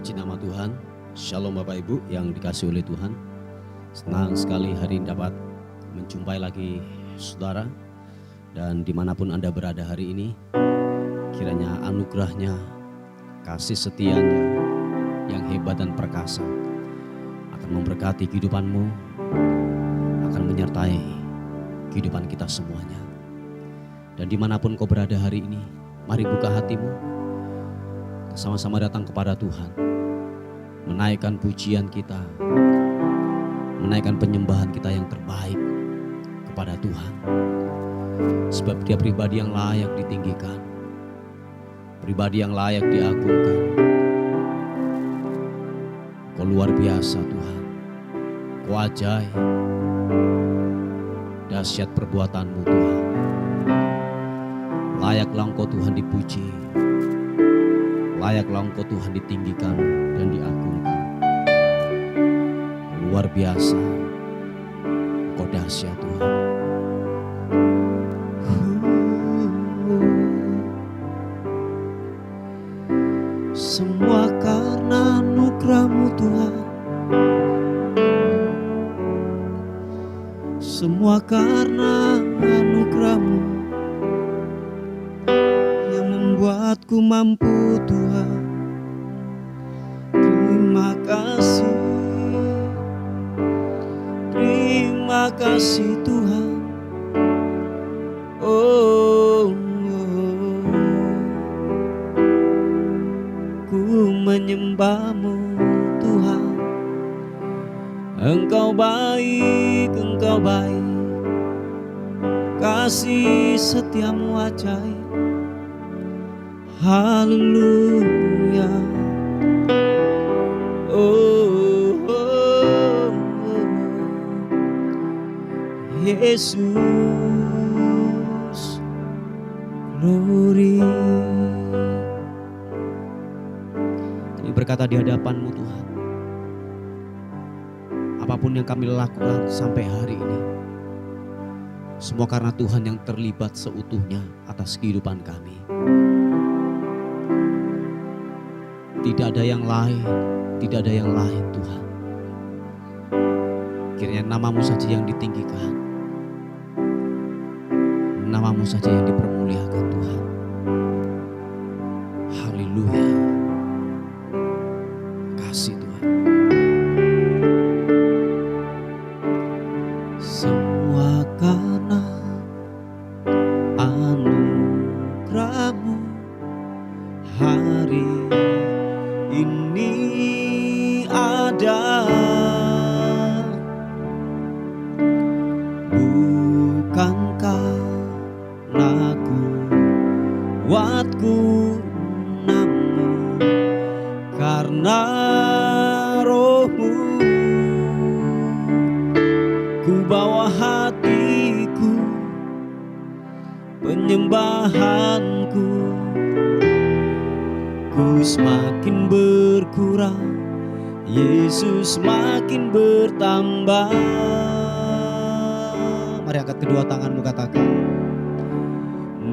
Puji nama Tuhan. Shalom Bapak Ibu yang dikasihi oleh Tuhan. Senang sekali hari ini dapat menjumpai lagi saudara. Dan dimanapun Anda berada hari ini, kiranya anugerahnya, kasih setianya yang hebat dan perkasa akan memberkati kehidupanmu, akan menyertai kehidupan kita semuanya. Dan dimanapun kau berada hari ini, mari buka hatimu, sama-sama datang kepada Tuhan, menaikkan pujian kita, menaikkan penyembahan kita yang terbaik kepada Tuhan. Sebab Dia pribadi yang layak ditinggikan, pribadi yang layak diagungkan. Kau luar biasa Tuhan, Kau ajaib, dahsyat perbuatan-Mu Tuhan. Layaklah Engkau Tuhan dipuji, layaklah Engkau Tuhan ditinggikan dan diagungkan. Luar biasa, Engkau dahsyat Tuhan. Semua karena anugerah-Mu Tuhan, semua karena anugerah-Mu yang membuatku mampu Tuhan. Terima kasih Tuhan. Ku menyembah-Mu Tuhan. Engkau baik, Engkau baik. Kasih setiamu ajaib. Haleluya. Yesus, glory. Kami berkata di hadapan-Mu Tuhan, apapun yang kami lakukan sampai hari ini, semua karena Tuhan yang terlibat seutuhnya atas kehidupan kami. Tidak ada yang lain, tidak ada yang lain Tuhan. Kiranya nama-Mu saja yang ditinggikan, nama-Mu saja yang dipermuliakan Tuhan. Haleluya. Kasih Tuhan. Semua karena anugerah-Mu hari ini ada. Kuatku namun karena Roh-Mu, ku bawa hatiku, penyembahanku, ku semakin berkurang, Yesus makin bertambah. Mari angkat kedua tanganmu, katakan,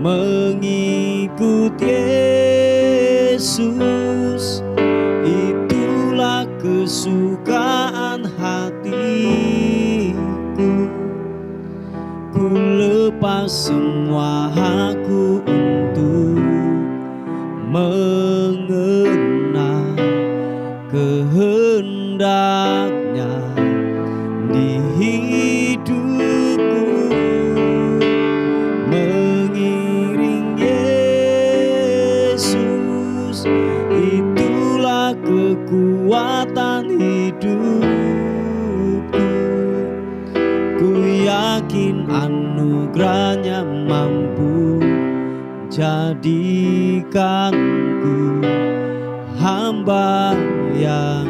mengikut Yesus itulah kesukaan hatiku. Ku lepas semua hakku untuk mengenal kehendaknya di hidupku. Itulah kekuatan hidupku. Ku yakin anugerah-Nya mampu jadikanku hamba yang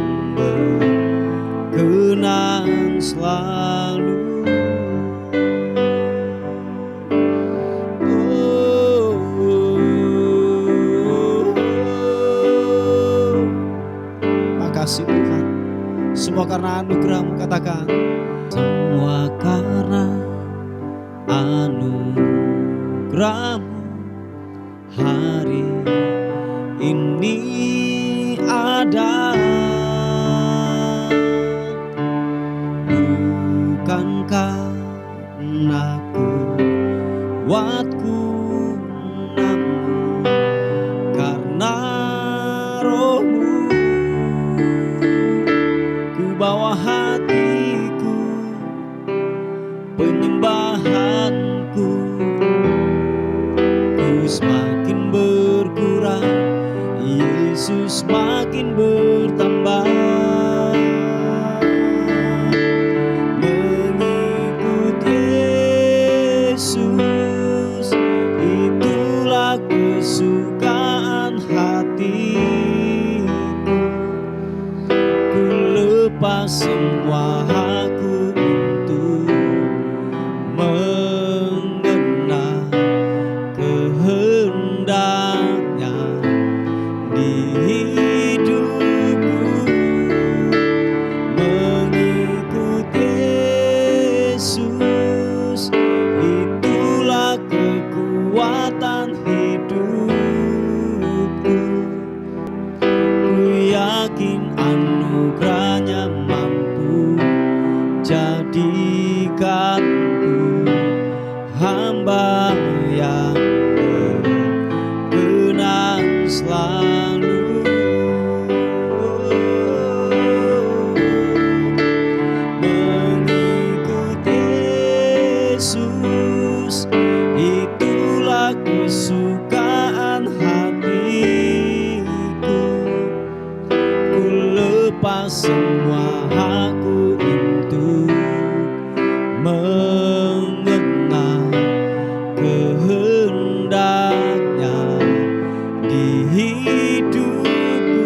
berkenan selalu. Kasih Tuhan, semua karena anugerah-Mu, katakan, semua karena anugerah-Mu hari ini ada. makin berkurang, Yesus makin bertambah. Mengikut Yesus, itulah kesukaan hatiku. Ku lepas semua aku untuk mengenal kehendaknya di hidupku. Mengikut Yesus, itulah kekuatan hidupku. Ku yakin anugerahnya mampu jadikanku hamba yang berkenan selalu. Mengikut Yesus, itulah kesukaan hatiku. Ku lepas semua aku untuk mengenal kehendaknya di hidupku.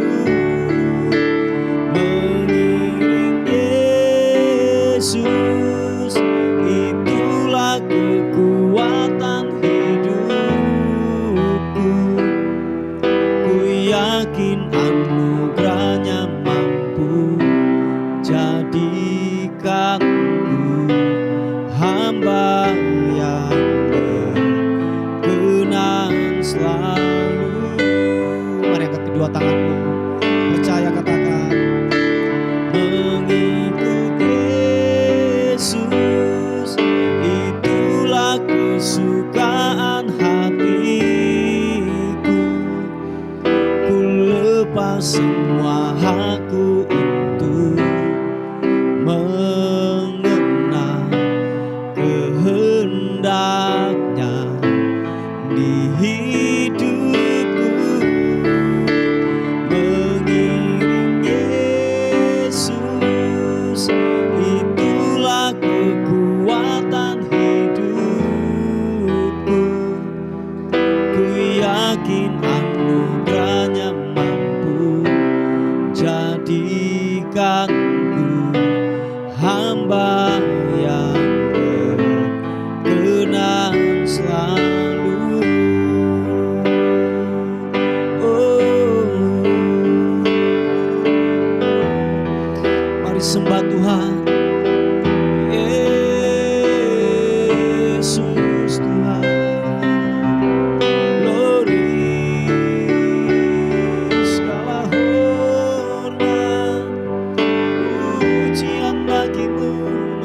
Mengiring Yesus, itulah kekuatan hidupku. Ku yakin anugerahnya mampu jadikanku hamba yang berkenan selalu. Mari angkat kedua tanganmu, percaya, katakan. Mengikut Yesus, itulah kesukaan hatiku. Ku lepas semua aku untuk mengenal kehendaknya di hidupku. Mengiring Yesus, itulah kekuatan hidupku. Ku yakin anugerahnya mampu jadikanku hamba yang berkenan selalu. Oh, mari sembah Tuhan. Yesus Tuhan, glory, segala hormat, pujian bagimu.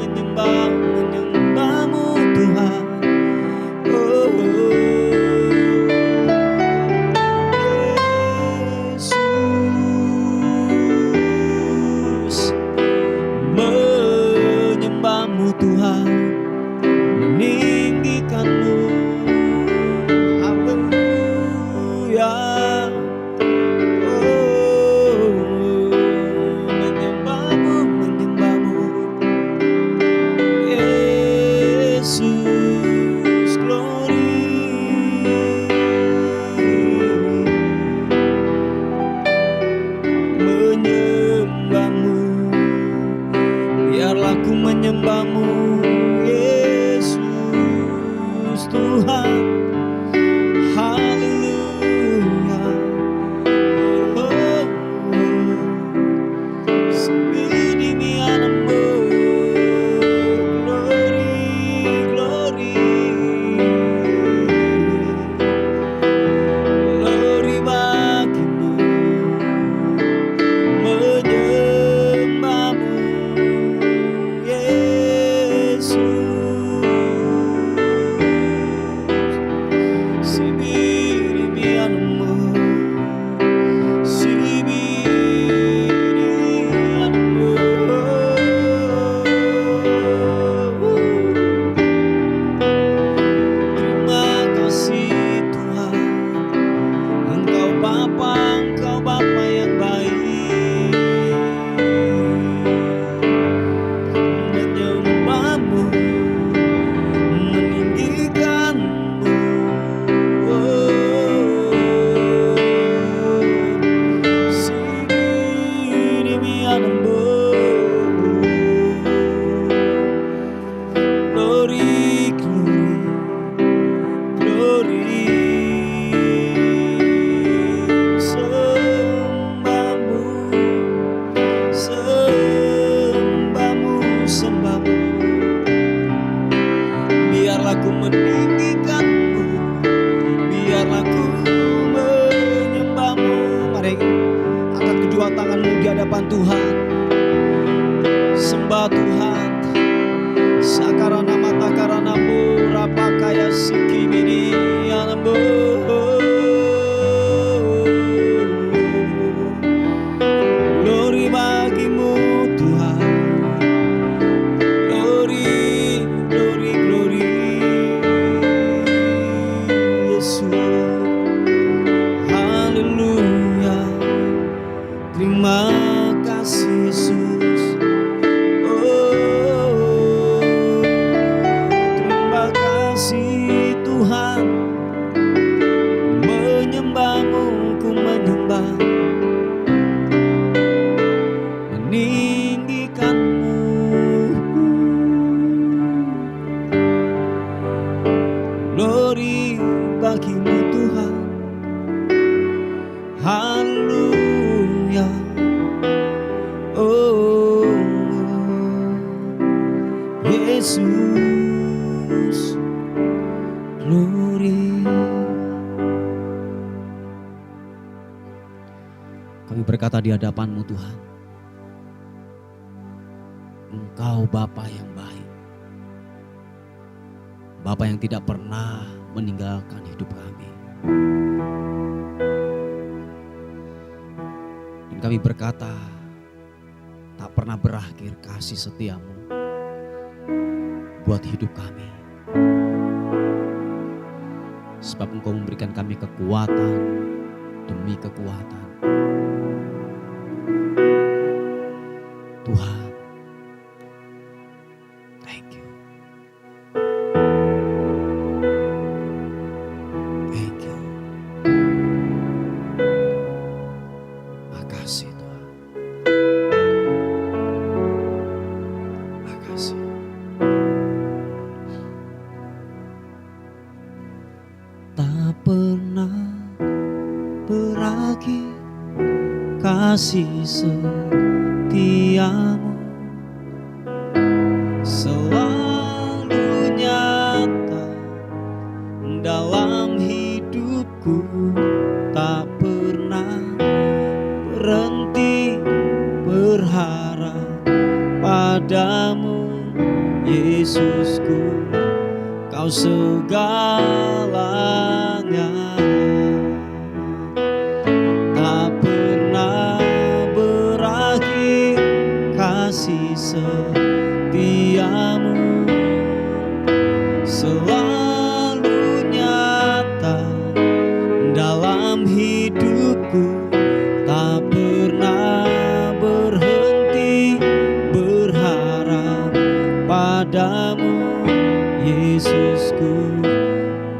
Bapa, Engkau Bapa yang baik, menyembahmu, meninggikanmu. Sini mianambo, glory, glory, glory. Sembahmu, sembahmu, sembahmu. Biarlah ku meninggikanmu, biarlah ku menyembahmu. Mari angkat kedua tanganmu di hadapan Tuhan, sembah Tuhan. Sakarana mata karana mura pakaya sikimini anambo. Glory bagimu Tuhan, glory, glory, glory. Yesus, haleluya. Terima kasih Yesus. Oh, terima kasih Tuhan. Menyembahmu, ku menyembah, meninggikanmu. Glory bagimu Tuhan, haleluya. Oh Yesus, glory. Kami berkata di hadapan-Mu Tuhan, Engkau Bapa yang baik, Bapa yang tidak pernah meninggalkan hidup kami. Dan kami berkata, tak pernah berakhir kasih setia-Mu buat hidup kami. Sebab Engkau memberikan kami kekuatan demi kekuatan. Tuhan, thank you. Thank you. Makasih Tuhan. Makasih. Tak pernah berakhir kasih setiamu, selalu nyata dalam hidupku. Tak pernah berhenti berharap padamu, Yesusku. Kau segalanya, tak pernah berakhir kasih setiamu, selalu nyata dalam hidupku. Tak pernah berhenti berharap padamu, Yesusku.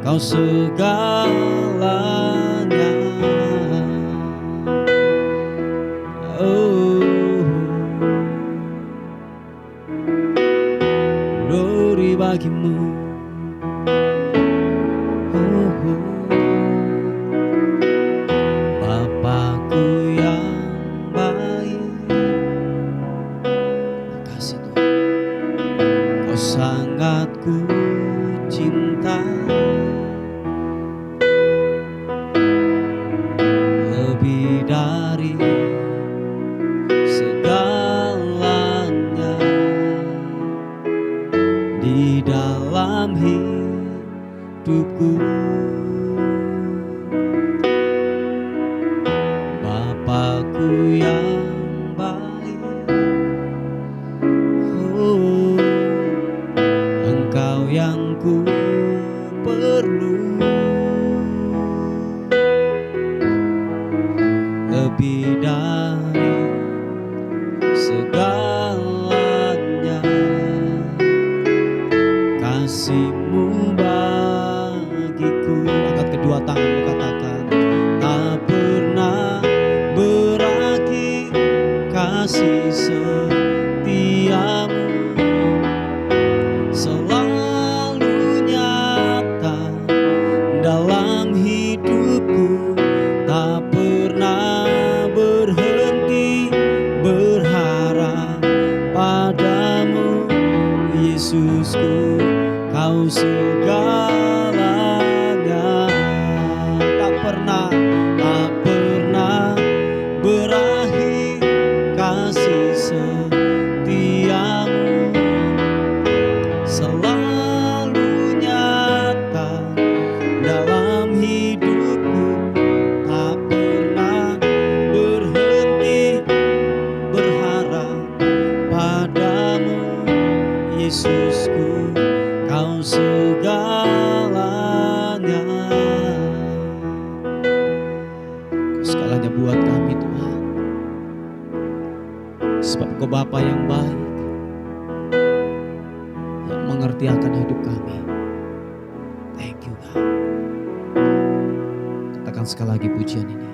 Kau segalanya. Oh, glory bagimu. Oh, Bapakku yang baik. Makasih Tuhan, Kau sangat ku cinta. segalanya buat kami Tuhan. Sebab Engkau Bapa yang baik, yang mengerti akan hidup kami. Thank you God. Katakan sekali lagi pujian ini.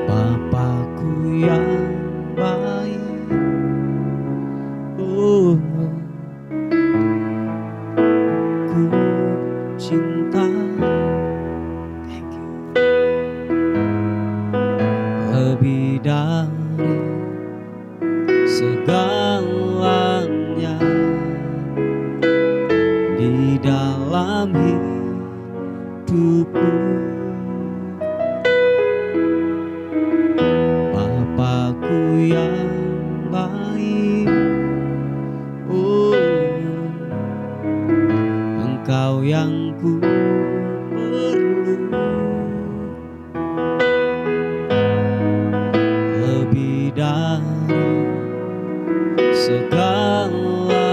Bapakku yang baik, oh, ku cinta. Thank you. Lebih dari segalanya di dalam hidupku, Bapakku yang baik, oh, Engkau yang ku perlu. Lebih dari segalanya,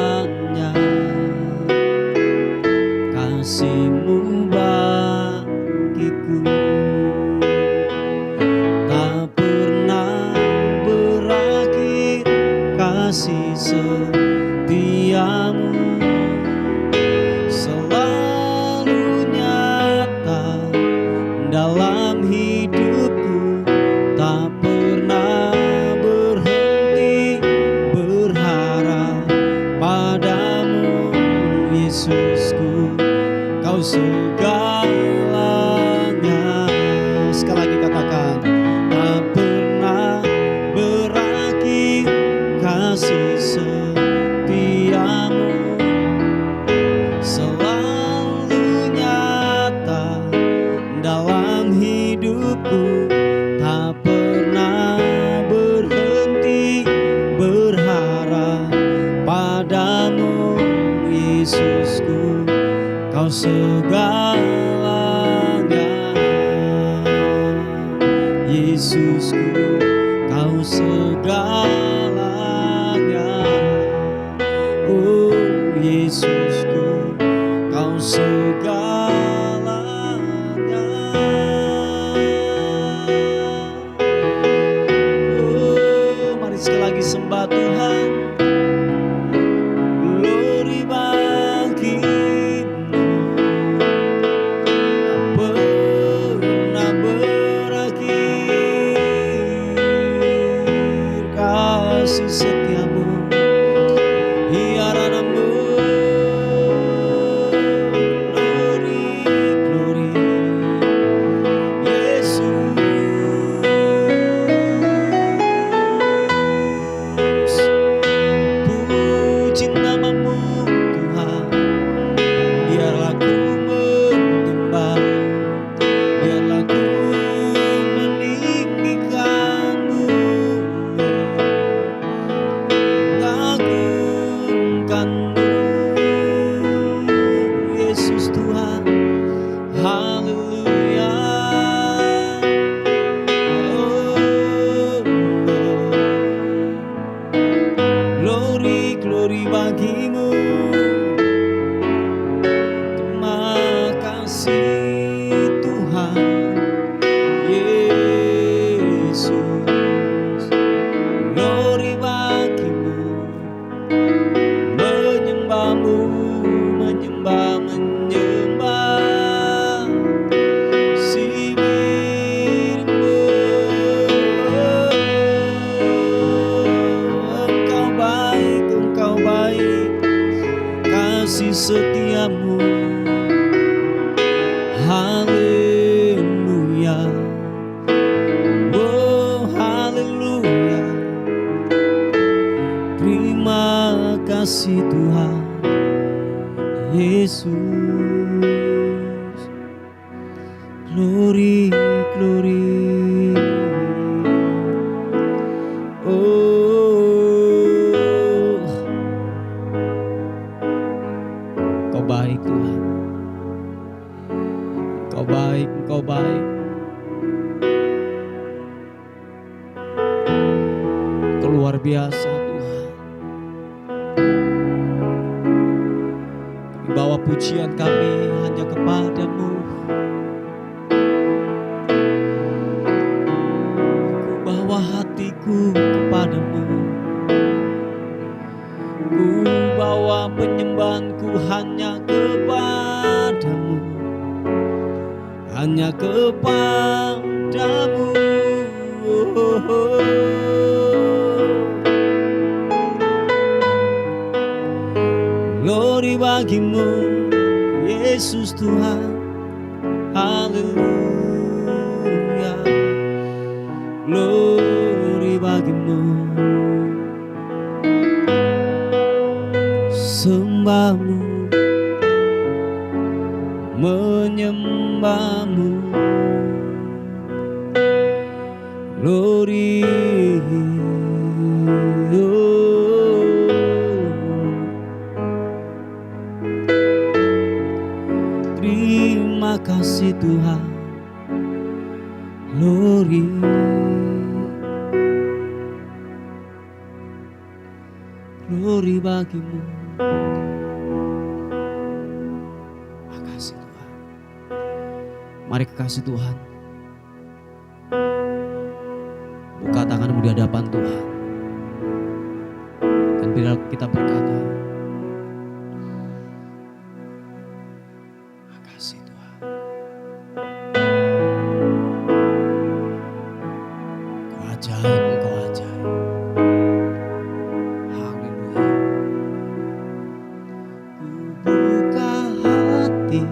kasih-Mu bagiku tak pernah berakhir. Kasih setia-Mu selalu nyata dalam hidupku, tak pernah berhenti berharap padamu Yesusku. Kau segalanya. Sekali lagi katakan, tak pernah berakhir. Kasih setia-Mu selalu nyata dalam hidupku, tak pernah berhenti berharap padamu Yesusku. Kau segalanya Yesusku, Kau segalanya. Oh Yesusku, Kau segalanya. Oh, mari sekali lagi sembah Tuhan. Glory bagi-Mu, tak pernah berakhir. Kasih setia-Mu, hiaran-Mu. Glory, glory, Yesus. Puji nama-Mu Tuhan, biarlah ku menyembah, biarlah ku meninggikan-Mu, mengagungkan-Mu, Yesus Tuhan. Haleluya. Oh, glory, glory bagi-Mu. Terima kasih Tuhan Yesus. Glory bagi-Mu, menyembah-Mu, menyembah, menyembah sibir-Mu. Engkau baik, Engkau baik, kasih setia-Mu. Haleluya. Oh haleluya. Terima kasih Tuhan Yesus. Glory, glory. Oh, Kau baik Tuhan. Kau baik, Kau baik. Kau luar biasa Tuhan. Kami bawa pujian kami hanya kepada-Mu. aku kepadamu. Ku bawa penyembahanku hanya kepadamu, hanya kepadamu. Glory bagimu, Yesus Tuhan. Haleluya. Glory bagimu. Sembahmu, menyembahmu. Glory. Terima kasih Tuhan. Glory. Glory bagimu. Makasih Tuhan. Mari kekasih Tuhan, buka tanganmu di hadapan Tuhan. Dan bila kita berkata, makasih Tuhan. Kau ajaib, Kau ajaib. Haleluya. Ku buka hati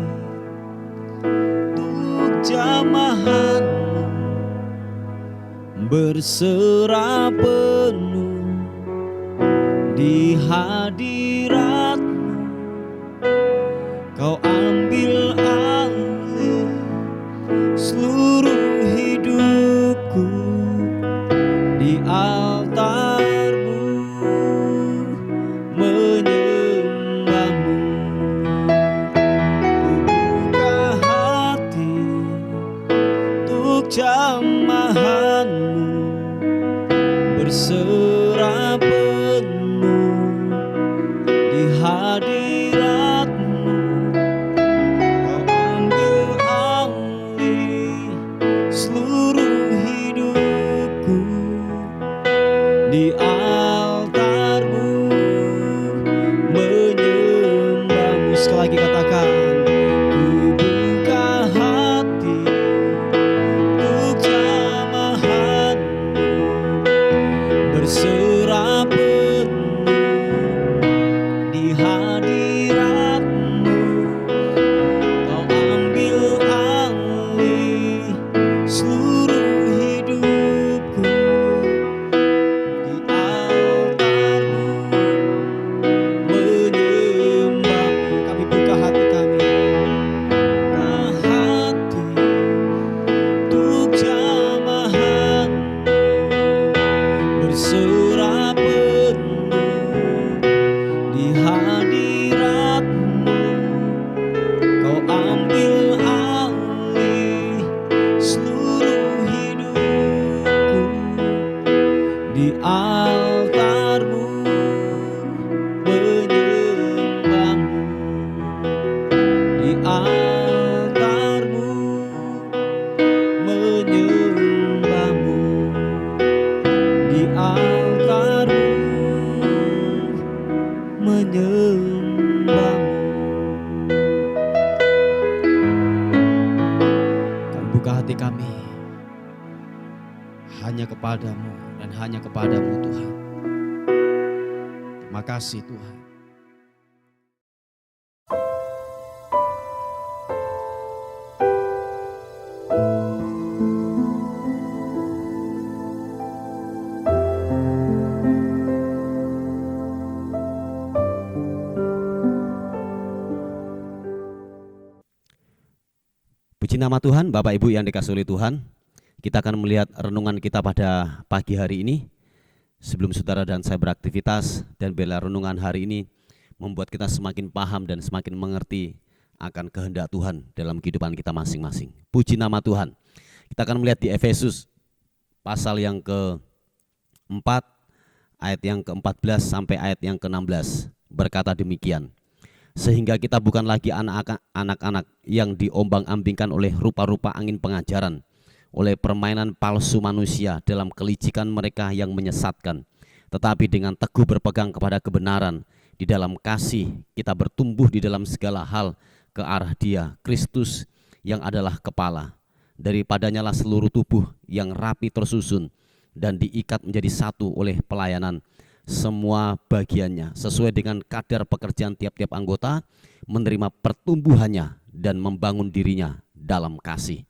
untuk jamahanmu, berserah penuh di hadiratmu. Kau ambil alih seluruh hidupku di altarmu, menyembahmu. Ku buka hati untuk jamahanmu, berserah penuh di hadiratmu. Kau ambil alih seluruh hidupku di altarmu, menyembahmu. Sekali lagi katakan, ku buka hati untuk jamahanmu, berserah penuh di hadiratmu. Kau ambil alih seluruh hidupku di altarmu, menyembahmu. Kami buka hati kami, buka hati untuk jamahanmu, berserah penuh di hadiratmu. Kau ambil alih seluruh hidupku di altarmu, menyembahmu. Di altarmu, menyembahmu. Di altarmu, menyembahmu. Kami buka hati kami hanya kepadamu dan hanya kepadamu Tuhan. Terima kasih Tuhan. Puji nama Tuhan, Bapak Ibu yang dikasihi oleh Tuhan. Kita akan melihat renungan kita pada pagi hari ini. Sebelum saudara dan saya beraktivitas, dan bila renungan hari ini membuat kita semakin paham dan semakin mengerti akan kehendak Tuhan dalam kehidupan kita masing-masing. Puji nama Tuhan. Kita akan melihat di Efesus pasal yang ke-4, ayat yang ke-14 sampai ayat yang ke-16. Berkata demikian, sehingga kita bukan lagi anak-anak yang diombang-ambingkan oleh rupa-rupa angin pengajaran oleh permainan palsu manusia dalam kelicikan mereka yang menyesatkan. Tetapi dengan teguh berpegang kepada kebenaran, di dalam kasih kita bertumbuh di dalam segala hal ke arah Dia, Kristus yang adalah kepala. Daripadanya lah seluruh tubuh yang rapi tersusun dan diikat menjadi satu oleh pelayanan semua bagiannya sesuai dengan kadar pekerjaan tiap-tiap anggota, menerima pertumbuhannya dan membangun dirinya dalam kasih.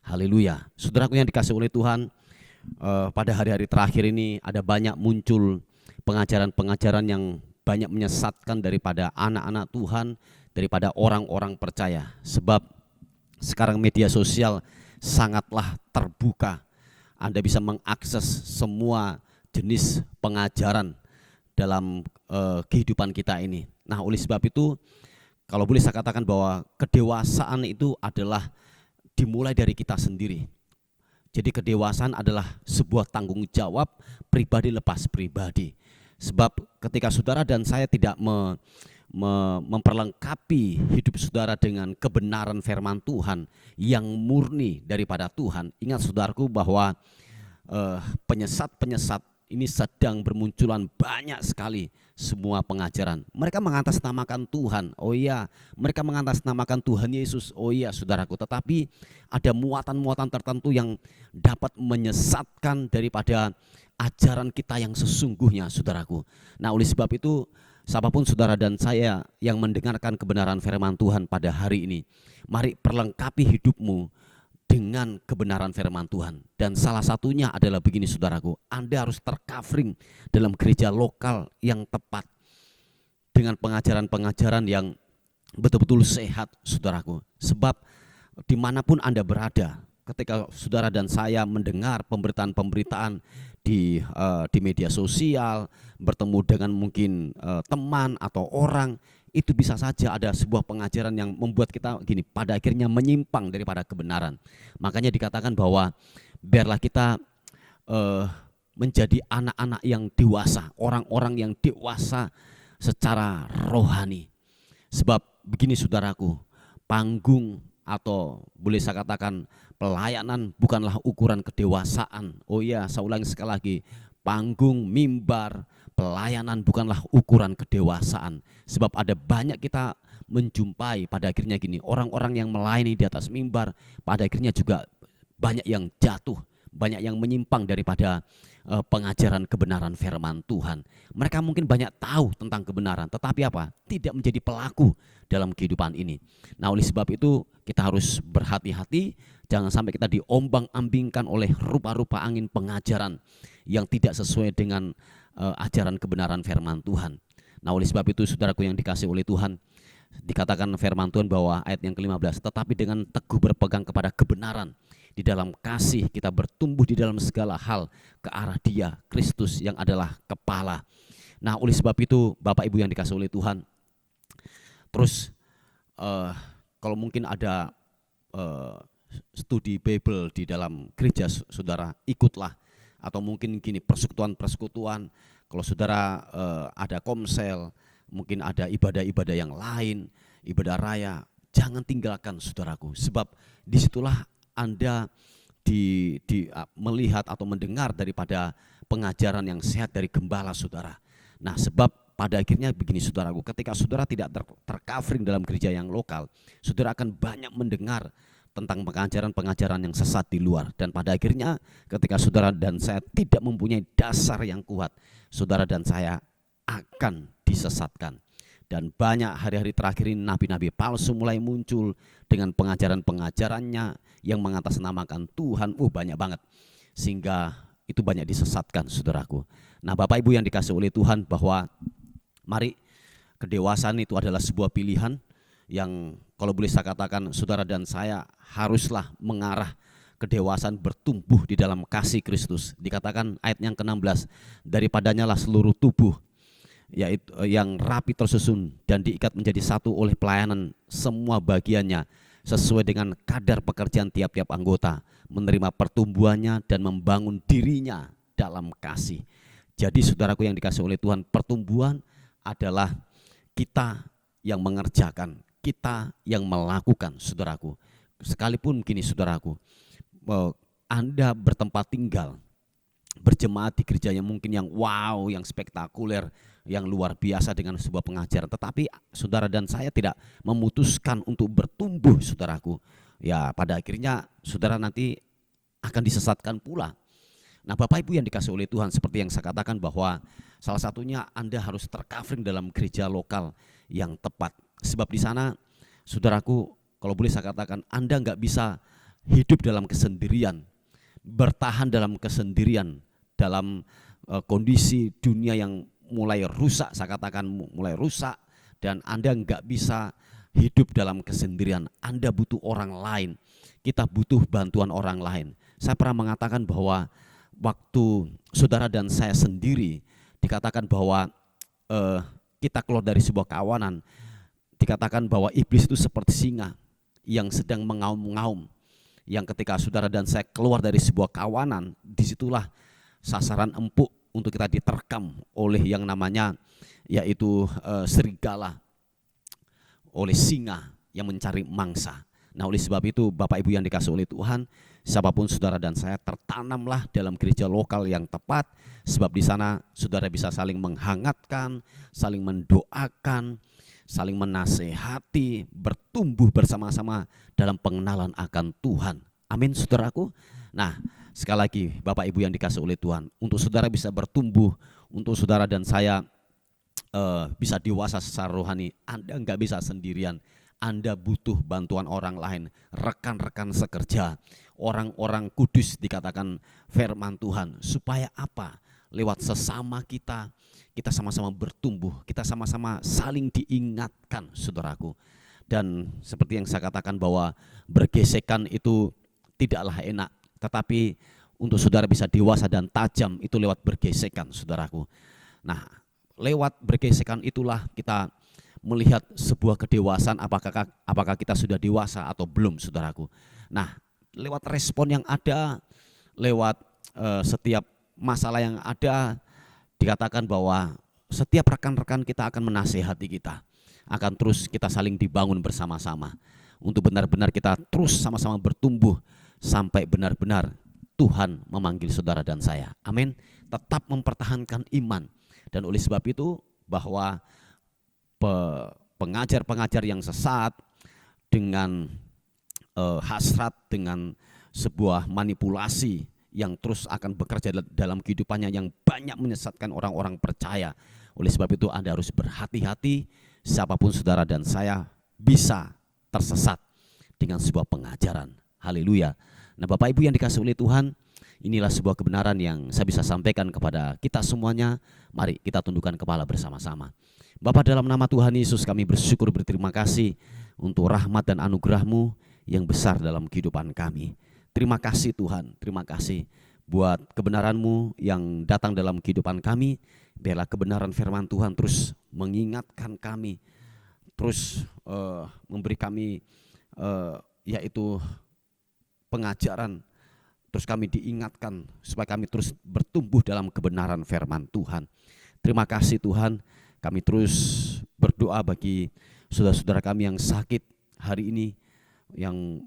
Haleluya. Saudaraku yang dikasihi oleh Tuhan, pada hari-hari terakhir ini ada banyak muncul pengajaran-pengajaran yang banyak menyesatkan daripada anak-anak Tuhan, daripada orang-orang percaya. Sebab sekarang media sosial sangatlah terbuka. Anda bisa mengakses semua jenis pengajaran dalam kehidupan kita ini. Nah, oleh sebab itu, kalau boleh saya katakan bahwa kedewasaan itu adalah dimulai dari kita sendiri. Jadi kedewasaan adalah sebuah tanggung jawab pribadi lepas pribadi. Sebab ketika saudara dan saya tidak memperlengkapi hidup saudara dengan kebenaran firman Tuhan yang murni daripada Tuhan. Ingat saudaraku bahwa penyesat-penyesat ini sedang bermunculan banyak sekali semua pengajaran. Mereka mengatasnamakan Tuhan, oh iya. Mereka mengatasnamakan Tuhan Yesus, oh iya saudaraku. Tetapi ada muatan-muatan tertentu yang dapat menyesatkan daripada ajaran kita yang sesungguhnya saudaraku. Nah oleh sebab itu, siapapun saudara dan saya yang mendengarkan kebenaran firman Tuhan pada hari ini, mari perlengkapi hidupmu dengan kebenaran firman Tuhan. Dan salah satunya adalah begini saudaraku, Anda harus tercovering dalam gereja lokal yang tepat dengan pengajaran-pengajaran yang betul-betul sehat saudaraku. Sebab dimanapun Anda berada, ketika saudara dan saya mendengar pemberitaan-pemberitaan di media sosial, bertemu dengan mungkin teman atau orang, itu bisa saja ada sebuah pengajaran yang membuat kita gini, pada akhirnya menyimpang daripada kebenaran. Makanya dikatakan bahwa biarlah kita menjadi anak-anak yang dewasa, orang-orang yang dewasa secara rohani. Sebab begini saudaraku, panggung atau boleh saya katakan pelayanan bukanlah ukuran kedewasaan. Oh iya, saya ulangi sekali lagi, panggung, mimbar, pelayanan bukanlah ukuran kedewasaan. Sebab ada banyak kita menjumpai pada akhirnya gini, orang-orang yang melayani di atas mimbar pada akhirnya juga banyak yang jatuh, banyak yang menyimpang daripada pengajaran kebenaran firman Tuhan. Mereka mungkin banyak tahu tentang kebenaran, tetapi apa? Tidak menjadi pelaku dalam kehidupan ini. Nah oleh sebab itu kita harus berhati-hati, jangan sampai kita diombang-ambingkan oleh rupa-rupa angin pengajaran yang tidak sesuai dengan ajaran kebenaran firman Tuhan. Nah oleh sebab itu saudaraku yang dikasihi oleh Tuhan, dikatakan firman Tuhan bahwa ayat yang ke-15, tetapi dengan teguh berpegang kepada kebenaran, di dalam kasih kita bertumbuh di dalam segala hal ke arah Dia, Kristus yang adalah kepala. Nah oleh sebab itu Bapak Ibu yang dikasihi oleh Tuhan, terus kalau mungkin ada studi Bible di dalam gereja saudara, ikutlah. Atau mungkin gini, persekutuan-persekutuan, kalau saudara ada komsel, mungkin ada ibadah-ibadah yang lain, ibadah raya, jangan tinggalkan saudaraku. Sebab disitulah Anda melihat atau mendengar daripada pengajaran yang sehat dari gembala saudara. Nah sebab pada akhirnya begini saudaraku, ketika saudara tidak tercovering dalam gereja yang lokal, saudara akan banyak mendengar tentang pengajaran-pengajaran yang sesat di luar. Dan pada akhirnya ketika saudara dan saya tidak mempunyai dasar yang kuat, saudara dan saya akan disesatkan. Dan banyak hari-hari terakhir ini nabi-nabi palsu mulai muncul dengan pengajaran-pengajarannya yang mengatasnamakan Tuhan, banyak banget. Sehingga itu banyak disesatkan saudaraku. Nah Bapak Ibu yang dikasihi oleh Tuhan, bahwa mari, kedewasaan itu adalah sebuah pilihan yang kalau boleh saya katakan saudara dan saya haruslah mengarah kedewasaan, bertumbuh di dalam kasih Kristus. Dikatakan ayat yang ke-16, daripadanya lah seluruh tubuh yaitu yang rapi tersusun dan diikat menjadi satu oleh pelayanan semua bagiannya sesuai dengan kadar pekerjaan tiap-tiap anggota, menerima pertumbuhannya dan membangun dirinya dalam kasih. Jadi saudaraku yang dikasihi oleh Tuhan, pertumbuhan adalah kita yang mengerjakan, kita yang melakukan saudaraku. Sekalipun gini saudaraku, Anda bertempat tinggal, berjemaat di gereja yang mungkin yang wow, yang spektakuler, yang luar biasa dengan sebuah pengajaran, tetapi saudara dan saya tidak memutuskan untuk bertumbuh, saudaraku, ya pada akhirnya saudara nanti akan disesatkan pula. Nah, Bapak Ibu yang dikasih oleh Tuhan, seperti yang saya katakan bahwa salah satunya Anda harus tercovering dalam gereja lokal yang tepat. Sebab di sana, saudaraku, kalau boleh saya katakan, Anda nggak bisa hidup dalam kesendirian, bertahan dalam kesendirian, dalam kondisi dunia yang mulai rusak, saya katakan mulai rusak, dan Anda nggak bisa hidup dalam kesendirian. Anda butuh orang lain, kita butuh bantuan orang lain. Saya pernah mengatakan bahwa waktu saudara dan saya sendiri, dikatakan bahwa kita keluar dari sebuah kawanan, dikatakan bahwa iblis itu seperti singa yang sedang mengaum-ngaum, yang ketika saudara dan saya keluar dari sebuah kawanan, disitulah sasaran empuk untuk kita diterkam oleh yang namanya yaitu serigala, oleh singa yang mencari mangsa. Nah, oleh sebab itu Bapak Ibu yang dikasih oleh Tuhan, siapapun saudara dan saya, tertanamlah dalam gereja lokal yang tepat, sebab di sana saudara bisa saling menghangatkan, saling mendoakan, saling menasehati, bertumbuh bersama-sama dalam pengenalan akan Tuhan. Amin, saudaraku. Nah, sekali lagi Bapak Ibu yang dikasih oleh Tuhan, untuk saudara bisa bertumbuh, untuk saudara dan saya bisa dewasa secara rohani, Anda nggak bisa sendirian. Anda butuh bantuan orang lain, rekan-rekan sekerja, orang-orang kudus, dikatakan firman Tuhan. Supaya apa? Lewat sesama kita sama-sama bertumbuh, kita sama-sama saling diingatkan, saudaraku. Dan seperti yang saya katakan bahwa bergesekan itu tidaklah enak, tetapi untuk saudara bisa dewasa dan tajam itu lewat bergesekan, saudaraku. Nah, lewat bergesekan itulah kita melihat sebuah kedewasaan, apakah kita sudah dewasa atau belum, saudaraku. Nah, lewat respon yang ada, lewat setiap masalah yang ada, dikatakan bahwa setiap rekan-rekan kita akan menasehati kita, akan terus kita saling dibangun bersama-sama untuk benar-benar kita terus sama-sama bertumbuh sampai benar-benar Tuhan memanggil saudara dan saya. Amin. Tetap mempertahankan iman. Dan oleh sebab itu bahwa pengajar-pengajar yang sesat dengan hasrat, dengan sebuah manipulasi yang terus akan bekerja dalam kehidupannya, yang banyak menyesatkan orang-orang percaya. Oleh sebab itu Anda harus berhati-hati, siapapun saudara dan saya bisa tersesat dengan sebuah pengajaran. Haleluya. Nah, Bapak Ibu yang dikasih oleh Tuhan, inilah sebuah kebenaran yang saya bisa sampaikan kepada kita semuanya. Mari kita tundukkan kepala bersama-sama. Bapa, dalam nama Tuhan Yesus kami bersyukur, berterima kasih untuk rahmat dan anugerah-Mu yang besar dalam kehidupan kami. Terima kasih Tuhan, terima kasih buat kebenaran-Mu yang datang dalam kehidupan kami. Biarlah kebenaran firman Tuhan terus mengingatkan kami, terus memberi kami yaitu pengajaran, terus kami diingatkan supaya kami terus bertumbuh dalam kebenaran firman Tuhan. Terima kasih Tuhan, kami terus berdoa bagi saudara-saudara kami yang sakit hari ini, yang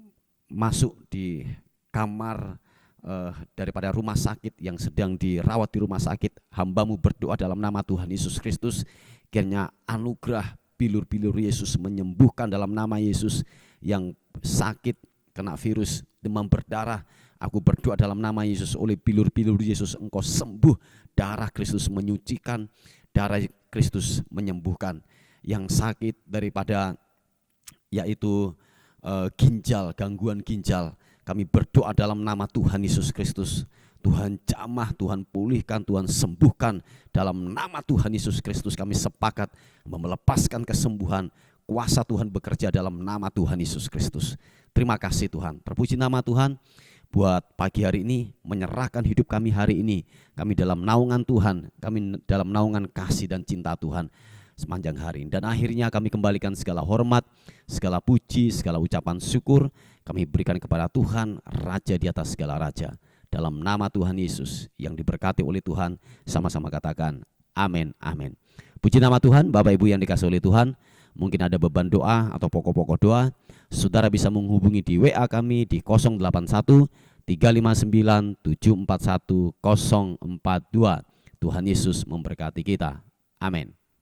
masuk di kamar daripada rumah sakit, yang sedang dirawat di rumah sakit. Hamba-Mu berdoa dalam nama Tuhan Yesus Kristus, kiranya anugerah bilur-bilur Yesus menyembuhkan dalam nama Yesus. Yang sakit kena virus demam berdarah, aku berdoa dalam nama Yesus, oleh bilur-bilur Yesus Engkau sembuh. Darah Kristus menyucikan, darah Kristus menyembuhkan. Yang sakit daripada yaitu ginjal, gangguan ginjal, kami berdoa dalam nama Tuhan Yesus Kristus. Tuhan jamah, Tuhan pulihkan, Tuhan sembuhkan. Dalam nama Tuhan Yesus Kristus kami sepakat melepaskan kesembuhan. Kuasa Tuhan bekerja dalam nama Tuhan Yesus Kristus. Terima kasih Tuhan, terpuji nama Tuhan buat pagi hari ini, menyerahkan hidup kami hari ini. Kami dalam naungan Tuhan, kami dalam naungan kasih dan cinta Tuhan sepanjang hari ini. Dan akhirnya kami kembalikan segala hormat, segala puji, segala ucapan syukur kami berikan kepada Tuhan, Raja di atas segala raja. Dalam nama Tuhan Yesus yang diberkati oleh Tuhan, sama-sama katakan amin, amin. Puji nama Tuhan. Bapak Ibu yang dikasihi oleh Tuhan, mungkin ada beban doa atau pokok-pokok doa, saudara bisa menghubungi di WA kami di 081 359 741 042. Tuhan Yesus memberkati kita. Amin.